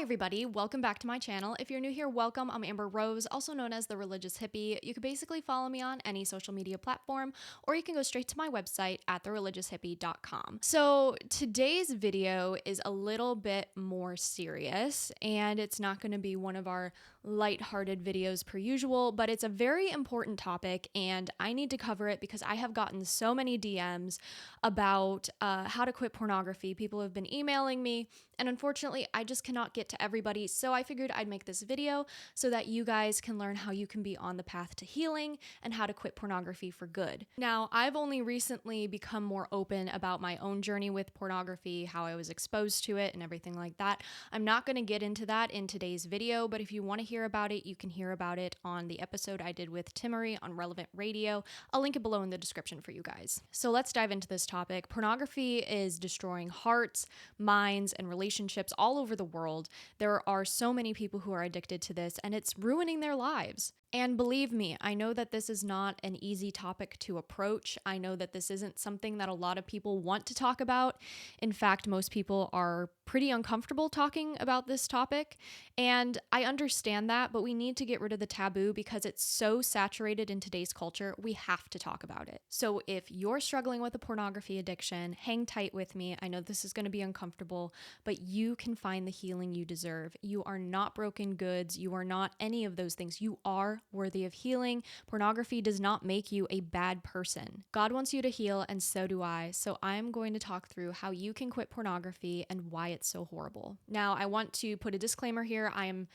everybody, welcome back to my channel. If you're new here, welcome. I'm Amber Rose, also known as the Religious Hippie. You can basically follow me on any social media platform, or you can go straight to my website at thereligioushippie.com. So today's video is a little bit more serious, and it's not going to be one of our lighthearted videos per usual, but it's a very important topic, and I need to cover it because I have gotten so many DMs about how to quit pornography. People have been emailing me, and unfortunately, I just cannot get to everybody, so I figured I'd make this video so that you guys can learn how you can be on the path to healing and how to quit pornography for good. Now, I've only recently become more open about my own journey with pornography, how I was exposed to it, and everything like that. I'm not going to get into that in today's video, but if you want to hear about it, you can hear about it on the episode I did with Timmerie on Relevant Radio. I'll link it below in the description for you guys. So let's dive into this topic. Pornography is destroying hearts, minds, and relationships all over the world. There are so many people who are addicted to this, and it's ruining their lives. And believe me, I know that this is not an easy topic to approach. I know that this isn't something that a lot of people want to talk about. In fact, most people are pretty uncomfortable talking about this topic. And I understand that, but we need to get rid of the taboo because it's so saturated in today's culture. We have to talk about it. So if you're struggling with a pornography addiction, hang tight with me. I know this is going to be uncomfortable, but you can find the healing you deserve. You are not broken goods. You are not any of those things. You are worthy of healing. Pornography does not make you a bad person. God wants you to heal, and so do I. So I'm going to talk through how you can quit pornography and why it's so horrible. Now, I want to put a disclaimer here. I am,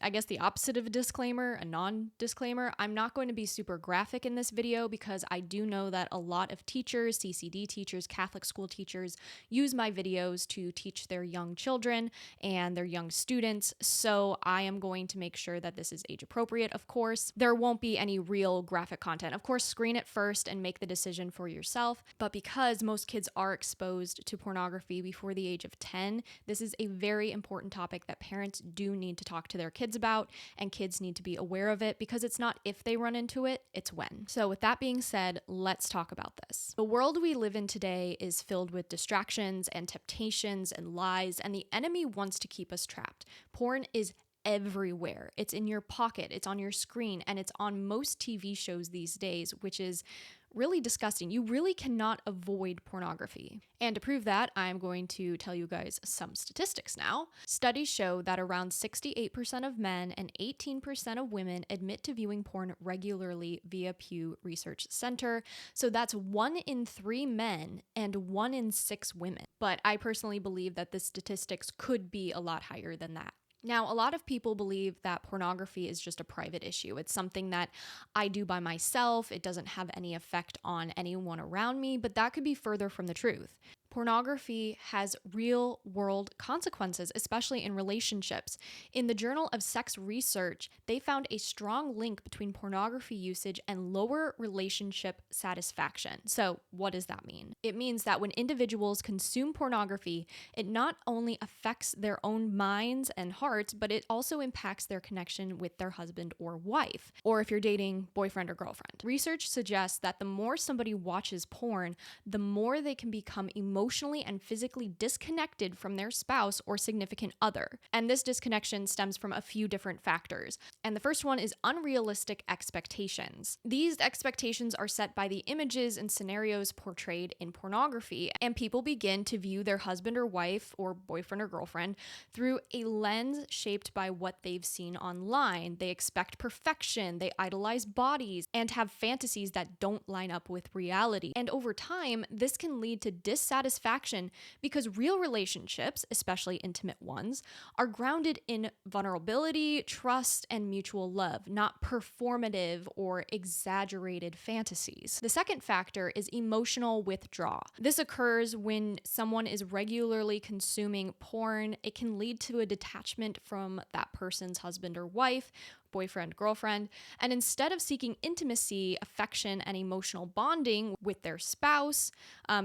I guess, the opposite of a disclaimer, a non-disclaimer. I'm not going to be super graphic in this video because I do know that a lot of teachers, CCD teachers, Catholic school teachers use my videos to teach their young children and their young students. So I am going to make sure that this is age appropriate, of course. There won't be any real graphic content. Of course, screen it first and make the decision for yourself. But because most kids are exposed to pornography before the age of 10, this is a very important topic that parents do need to talk to their kids about, and kids need to be aware of it because it's not if they run into it, it's when. So with that being said, let's talk about this. The world we live in today is filled with distractions and temptations and lies, and the enemy wants to keep us trapped. Porn is everywhere. It's in your pocket, it's on your screen, and it's on most TV shows these days, which is really disgusting. You really cannot avoid pornography. And to prove that, I'm going to tell you guys some statistics now. Studies show that around 68% of men and 18% of women admit to viewing porn regularly via Pew Research Center. So that's 1 in 3 men and 1 in 6 women. But I personally believe that the statistics could be a lot higher than that. Now, a lot of people believe that pornography is just a private issue. It's something that I do by myself. It doesn't have any effect on anyone around me, but that could be further from the truth. Pornography has real-world consequences, especially in relationships. In the Journal of Sex Research, they found a strong link between pornography usage and lower relationship satisfaction. So, what does that mean? It means that when individuals consume pornography, it not only affects their own minds and hearts, but it also impacts their connection with their husband or wife, or if you're dating boyfriend or girlfriend. Research suggests that the more somebody watches porn, the more they can become emotionally and physically disconnected from their spouse or significant other. And this disconnection stems from a few different factors. And the first one is unrealistic expectations. These expectations are set by the images and scenarios portrayed in pornography, and people begin to view their husband or wife or boyfriend or girlfriend through a lens shaped by what they've seen online. They expect perfection, they idolize bodies, and have fantasies that don't line up with reality. And over time, this can lead to dissatisfaction because real relationships, especially intimate ones, are grounded in vulnerability, trust, and mutual love, not performative or exaggerated fantasies. The second factor is emotional withdrawal. This occurs when someone is regularly consuming porn. It can lead to a detachment from that person's husband or wife, boyfriend, girlfriend, and instead of seeking intimacy, affection, and emotional bonding with their spouse,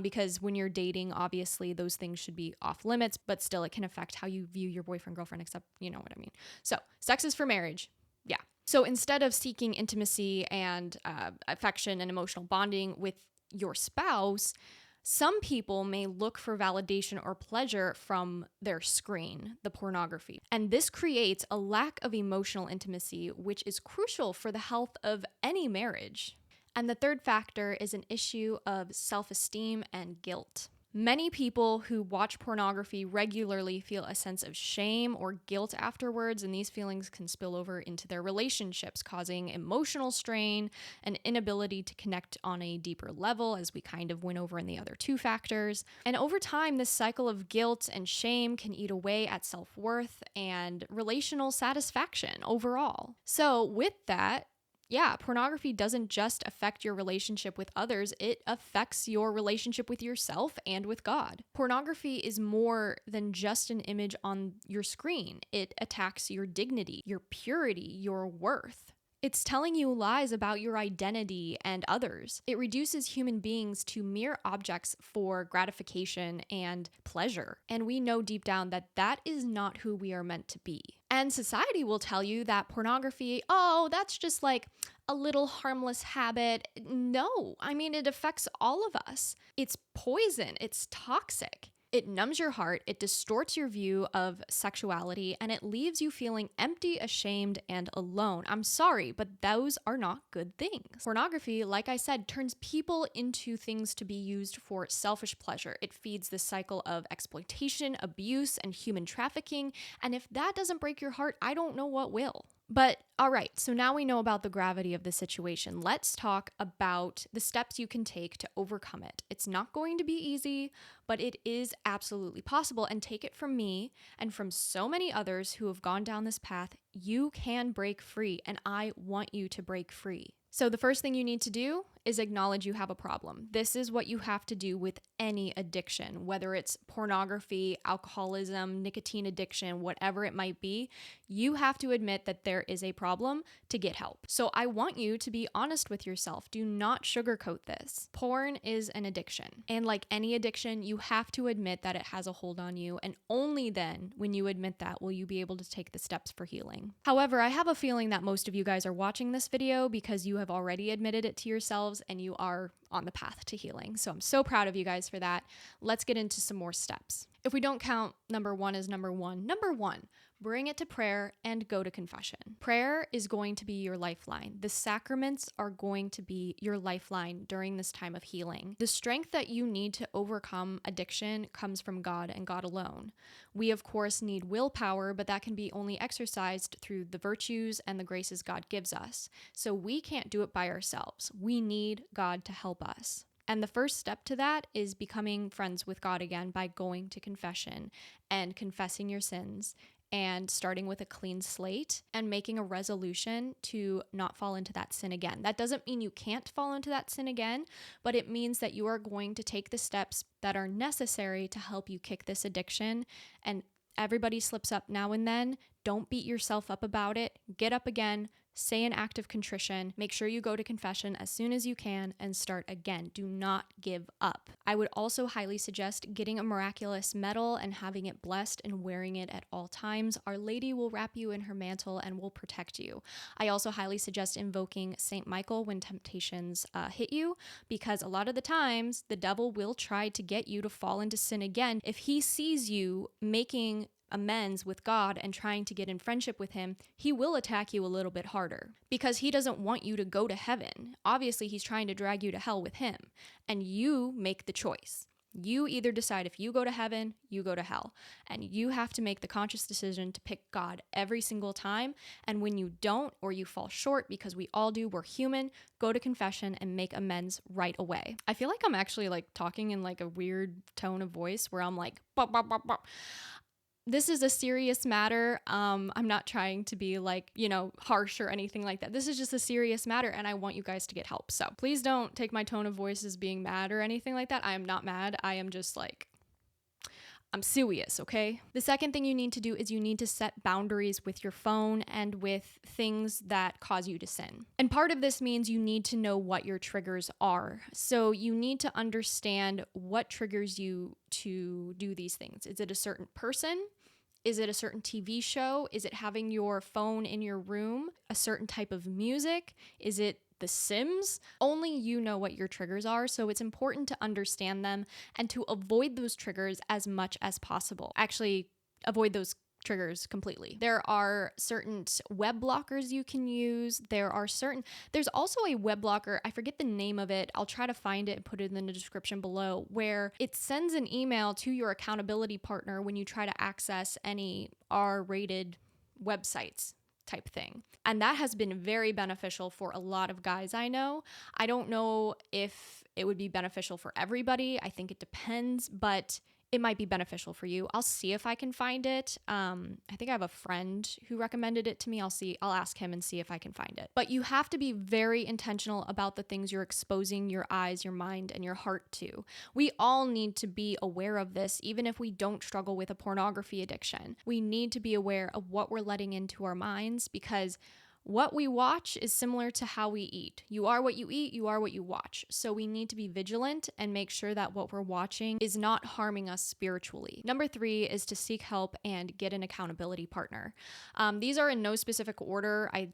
because when you're dating, obviously those things should be off limits, but still it can affect how you view your boyfriend, girlfriend, except you know what I mean. So sex is for marriage. Yeah. So instead of seeking intimacy and affection and emotional bonding with your spouse, Some people may look for validation or pleasure from their screen, the pornography, and this creates a lack of emotional intimacy, which is crucial for the health of any marriage. And the third factor is an issue of self-esteem and guilt. Many people who watch pornography regularly feel a sense of shame or guilt afterwards, and these feelings can spill over into their relationships, causing emotional strain and inability to connect on a deeper level, as we kind of went over in the other two factors. And over time, this cycle of guilt and shame can eat away at self-worth and relational satisfaction overall. So with that, yeah, pornography doesn't just affect your relationship with others, it affects your relationship with yourself and with God. Pornography is more than just an image on your screen. It attacks your dignity, your purity, your worth. It's telling you lies about your identity and others. It reduces human beings to mere objects for gratification and pleasure. And we know deep down that that is not who we are meant to be. And society will tell you that pornography, oh, that's just like a little harmless habit. No, I mean, it affects all of us. It's poison, it's toxic. It numbs your heart, it distorts your view of sexuality, and it leaves you feeling empty, ashamed, and alone. I'm sorry, but those are not good things. Pornography, like I said, turns people into things to be used for selfish pleasure. It feeds the cycle of exploitation, abuse, and human trafficking, and if that doesn't break your heart, I don't know what will. But all right, so now we know about the gravity of the situation. Let's talk about the steps you can take to overcome it. It's not going to be easy, but it is absolutely possible. And take it from me and from so many others who have gone down this path, you can break free, and I want you to break free. So the first thing you need to do is acknowledge you have a problem. This is what you have to do with any addiction, whether it's pornography, alcoholism, nicotine addiction, whatever it might be. You have to admit that there is a problem to get help. So I want you to be honest with yourself. Do not sugarcoat this. Porn is an addiction. And like any addiction, you have to admit that it has a hold on you. And only then, when you admit that, will you be able to take the steps for healing. However, I have a feeling that most of you guys are watching this video because you have already admitted it to yourselves and you are on the path to healing. So I'm so proud of you guys for that. Let's get into some more steps. If we don't count number one as number one, bring it to prayer and go to confession. Prayer is going to be your lifeline. The sacraments are going to be your lifeline during this time of healing. The strength that you need to overcome addiction comes from God and God alone. We, of course, need willpower, but that can be only exercised through the virtues and the graces God gives us. So we can't do it by ourselves. We need God to help us. And the first step to that is becoming friends with God again by going to confession and confessing your sins and starting with a clean slate and making a resolution to not fall into that sin again. That doesn't mean you can't fall into that sin again, but it means that you are going to take the steps that are necessary to help you kick this addiction. And everybody slips up now and then. Don't beat yourself up about it. Get up again. Say an act of contrition. Make sure you go to confession as soon as you can and start again. Do not give up. I would also highly suggest getting a miraculous medal and having it blessed and wearing it at all times. Our Lady will wrap you in her mantle and will protect you. I also highly suggest invoking Saint Michael when temptations hit you, because a lot of the times the devil will try to get you to fall into sin again. If he sees you making amends with God and trying to get in friendship with him, he will attack you a little bit harder because he doesn't want you to go to heaven. Obviously, he's trying to drag you to hell with him, and you make the choice. You either decide if you go to heaven, you go to hell, and you have to make the conscious decision to pick God every single time. And when you don't, or you fall short, because we all do, we're human, go to confession and make amends right away. I feel like I'm actually like talking in like a weird tone of voice where I'm like, bop, bop, bop, bop. This is a serious matter. I'm not trying to be like, harsh or anything like that. This is just a serious matter and I want you guys to get help. So please don't take my tone of voice as being mad or anything like that. I am not mad. I am just like, I'm serious, okay? The second thing you need to do is you need to set boundaries with your phone and with things that cause you to sin. And part of this means you need to know what your triggers are. So you need to understand what triggers you to do these things. Is it a certain person? Is it a certain TV show? Is it having your phone in your room? A certain type of music? Is it The Sims, only you know what your triggers are, so it's important to understand them and to avoid those triggers as much as possible. Actually, avoid those triggers completely. There are certain web blockers you can use. There's also a web blocker, I forget the name of it. I'll try to find it and put it in the description below, where it sends an email to your accountability partner when you try to access any R-rated websites type thing. And that has been very beneficial for a lot of guys I know. I don't know if it would be beneficial for everybody. I think it depends, but it might be beneficial for you. I'll see if I can find it. I think I have a friend who recommended it to me. I'll ask him and see if I can find it. But you have to be very intentional about the things you're exposing your eyes, your mind, and your heart to. We all need to be aware of this, even if we don't struggle with a pornography addiction. We need to be aware of what we're letting into our minds, because what we watch is similar to how we eat. You are what you eat, you are what you watch. So we need to be vigilant and make sure that what we're watching is not harming us spiritually. Number 3 is to seek help and get an accountability partner. These are in no specific order. I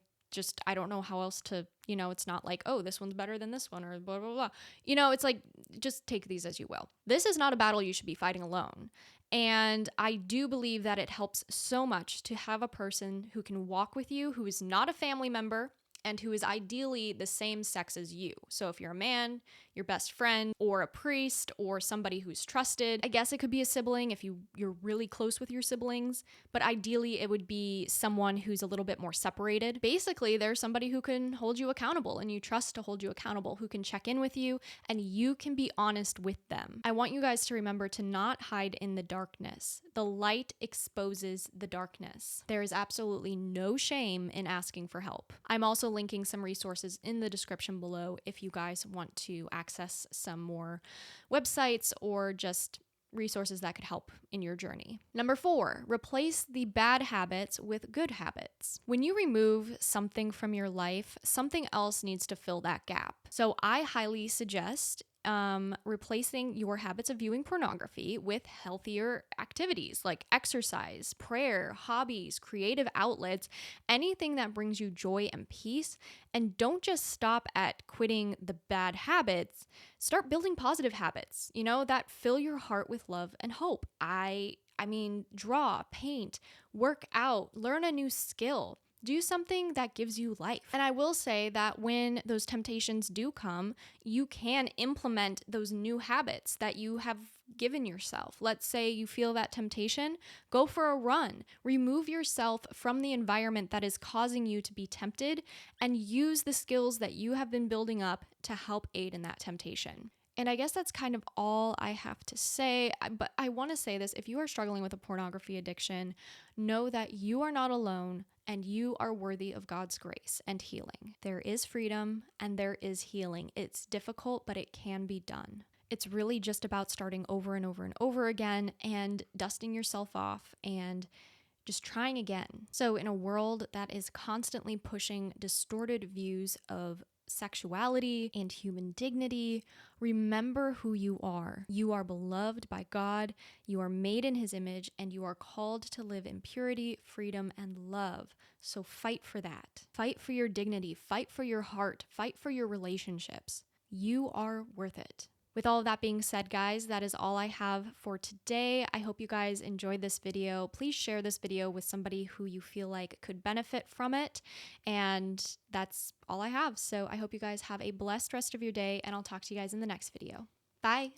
don't know how else to, it's not like, oh, this one's better than this one or blah, blah, blah. It's like, just take these as you will. This is not a battle you should be fighting alone. And I do believe that it helps so much to have a person who can walk with you, who is not a family member, and who is ideally the same sex as you. So if you're a man, your best friend, or a priest, or somebody who's trusted. I guess it could be a sibling if you're really close with your siblings, but ideally it would be someone who's a little bit more separated. Basically, there's somebody who can hold you accountable and you trust to hold you accountable, who can check in with you and you can be honest with them. I want you guys to remember to not hide in the darkness. The light exposes the darkness. There is absolutely no shame in asking for help. I'm also linking some resources in the description below if you guys want to access some more websites or just resources that could help in your journey. Number 4, replace the bad habits with good habits. When you remove something from your life, something else needs to fill that gap. So I highly suggest replacing your habits of viewing pornography with healthier activities like exercise, prayer, hobbies, creative outlets, anything that brings you joy and peace. And don't just stop at quitting the bad habits. Start building positive habits, that fill your heart with love and hope. I mean, draw, paint, work out, learn a new skill. Do something that gives you life. And I will say that when those temptations do come, you can implement those new habits that you have given yourself. Let's say you feel that temptation, go for a run. Remove yourself from the environment that is causing you to be tempted and use the skills that you have been building up to help aid in that temptation. And I guess that's kind of all I have to say, but I want to say this. If you are struggling with a pornography addiction, know that you are not alone and you are worthy of God's grace and healing. There is freedom and there is healing. It's difficult, but it can be done. It's really just about starting over and over and over again and dusting yourself off and just trying again. So in a world that is constantly pushing distorted views of sexuality and human dignity, remember who you are. You are beloved by God, you are made in His image, and you are called to live in purity, freedom, and love. So fight for that. Fight for your dignity, fight for your heart, fight for your relationships. You are worth it. With all of that being said, guys, that is all I have for today. I hope you guys enjoyed this video. Please share this video with somebody who you feel like could benefit from it. And that's all I have. So I hope you guys have a blessed rest of your day, and I'll talk to you guys in the next video. Bye.